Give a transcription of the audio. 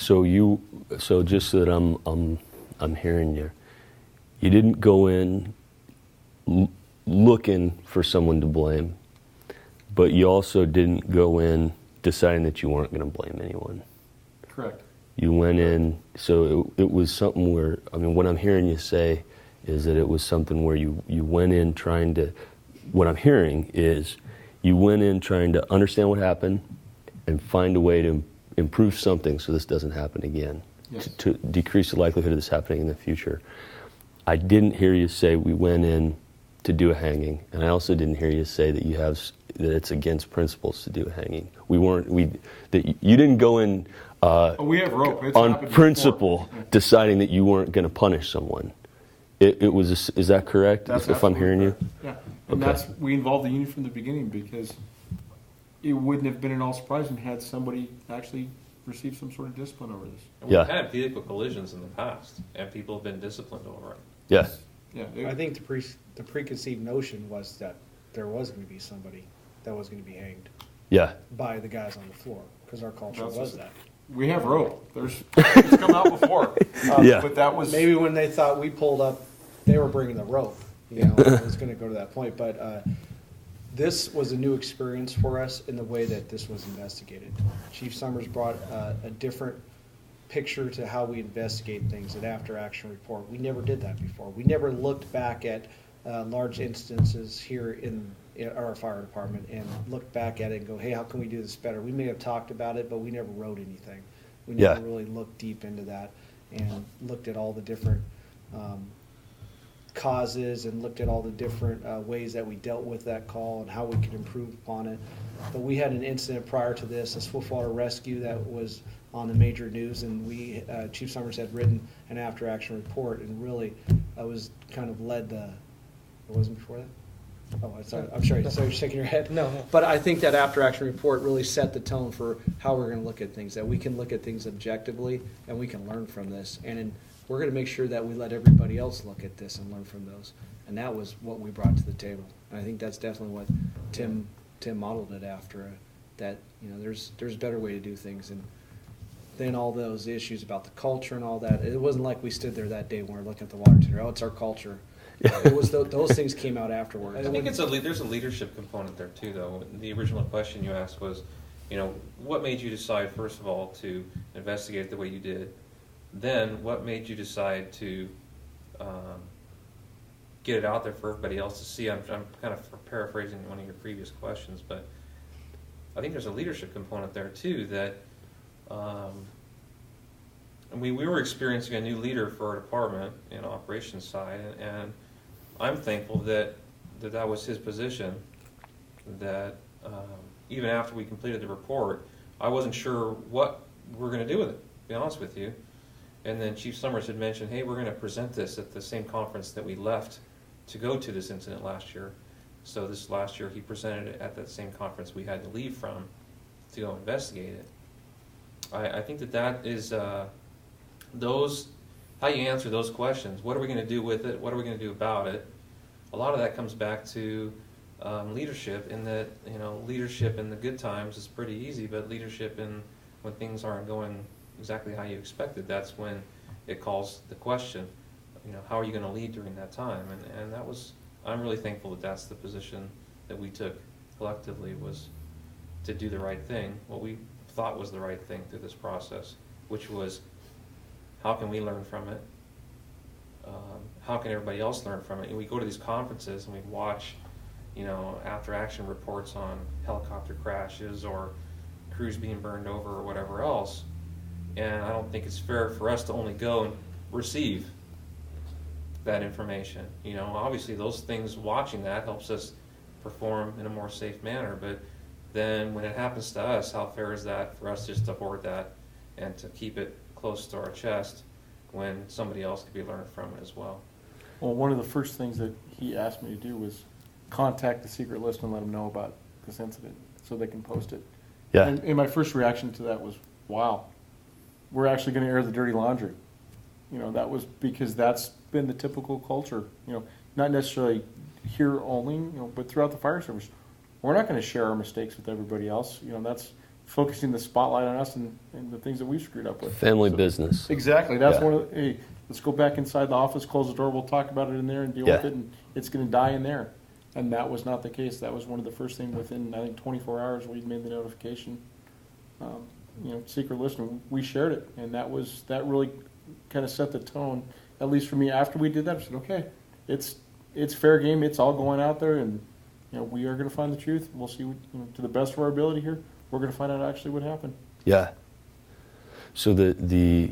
So just so that I'm hearing you, you didn't go in looking for someone to blame, but you also didn't go in deciding that you weren't going to blame anyone. Correct. You went in, so it was something where, I mean, what I'm hearing you say is that it was something where you went in trying to, what I'm hearing is you went in trying to understand what happened and find a way to improve something so this doesn't happen again, yes. to decrease the likelihood of this happening in the future. I didn't hear you say we went in to do a hanging, and I also didn't hear you say that that it's against principles to do a hanging. That you didn't go in we have rope. It's on principle deciding that you weren't going to punish someone. It was. Is that correct? That's if I'm hearing correct. you. Yeah, and we involved the union from the beginning because it wouldn't have been at all surprising had somebody actually received some sort of discipline over this. And we've had vehicle collisions in the past, and people have been disciplined over it. Yes. Yeah. I think the preconceived notion was that there was going to be somebody that was going to be hanged. Yeah. By the guys on the floor, because our culture was that. We have rope. It's come out before. Yeah. But that was maybe when they thought we pulled up, they were bringing the rope. It was going to go to that point. But this was a new experience for us in the way that this was investigated. Chief Summers brought a different picture to how we investigate things, an after-action report. We never did that before. We never looked back at large instances here in our fire department and looked back at it and go, hey, how can we do this better? We may have talked about it, but we never wrote anything. We never really looked deep into that and looked at all the different causes and looked at all the different ways that we dealt with that call and how we could improve upon it. But we had an incident prior to this, a swiftwater rescue that was on the major news, and Chief Summers had written an after-action report, and really was kind of led the. It wasn't before that. Oh, I'm sorry. So you're shaking your head. No. But I think that after-action report really set the tone for how we're going to look at things. That we can look at things objectively, and we can learn from this. And we're going to make sure that we let everybody else look at this and learn from those. And that was what we brought to the table. And I think that's definitely what Tim modeled it after. That there's a better way to do things, and then all those issues about the culture and all that. It wasn't like we stood there that day when we were looking at the water tender. Oh, it's our culture. It was those things came out afterwards. I think there's a leadership component there too, though. The original question you asked was, what made you decide, first of all, to investigate the way you did? Then, what made you decide to get it out there for everybody else to see? I'm kind of paraphrasing one of your previous questions, but I think there's a leadership component there too. That we were experiencing a new leader for our department in operations side, and I'm thankful that was his position. That even after we completed the report, I wasn't sure what we're going to do with it, to be honest with you. And then Chief Summers had mentioned, hey, we're going to present this at the same conference that we left to go to this incident last year. So this last year he presented it at that same conference we had to leave from to go investigate it. I think that is those, how you answer those questions. What are we going to do with it? What are we going to do about it? A lot of that comes back to leadership, in that leadership in the good times is pretty easy, but leadership when things aren't going exactly how you expected, that's when it calls the question. How are you going to lead during that time? And that was, I'm really thankful that that's the position that we took collectively, was to do the right thing, what we thought was the right thing through this process, which was, how can we learn from it? How can everybody else learn from it? And we go to these conferences and we watch, after action reports on helicopter crashes or crews being burned over or whatever else. And I don't think it's fair for us to only go and receive that information. Obviously those things, watching that helps us perform in a more safe manner, but then when it happens to us, how fair is that for us just to hoard that and to keep it close to our chest when somebody else could be learning from it as well? Well, one of the first things that he asked me to do was contact the secret list and let them know about this incident so they can post it. Yeah. And my first reaction to that was, wow, we're actually going to air the dirty laundry. That was because that's been the typical culture, not necessarily here only, but throughout the fire service. We're not going to share our mistakes with everybody else. focusing the spotlight on us and the things that we screwed up with. Family So- business. Exactly. That's Yeah. one of the, hey, let's go back inside the office, close the door, we'll talk about it in there and deal with Yeah. it, and it's gonna die in there. And that was not the case. That was one of the first things within, I think, 24 hours, we made the notification. Secret list, and we shared it, and that really kind of set the tone, at least for me. After we did that, I said, okay, it's fair game, it's all going out there, and, we are gonna find the truth. We'll see, to the best of our ability here, we're gonna find out actually what happened. Yeah. So the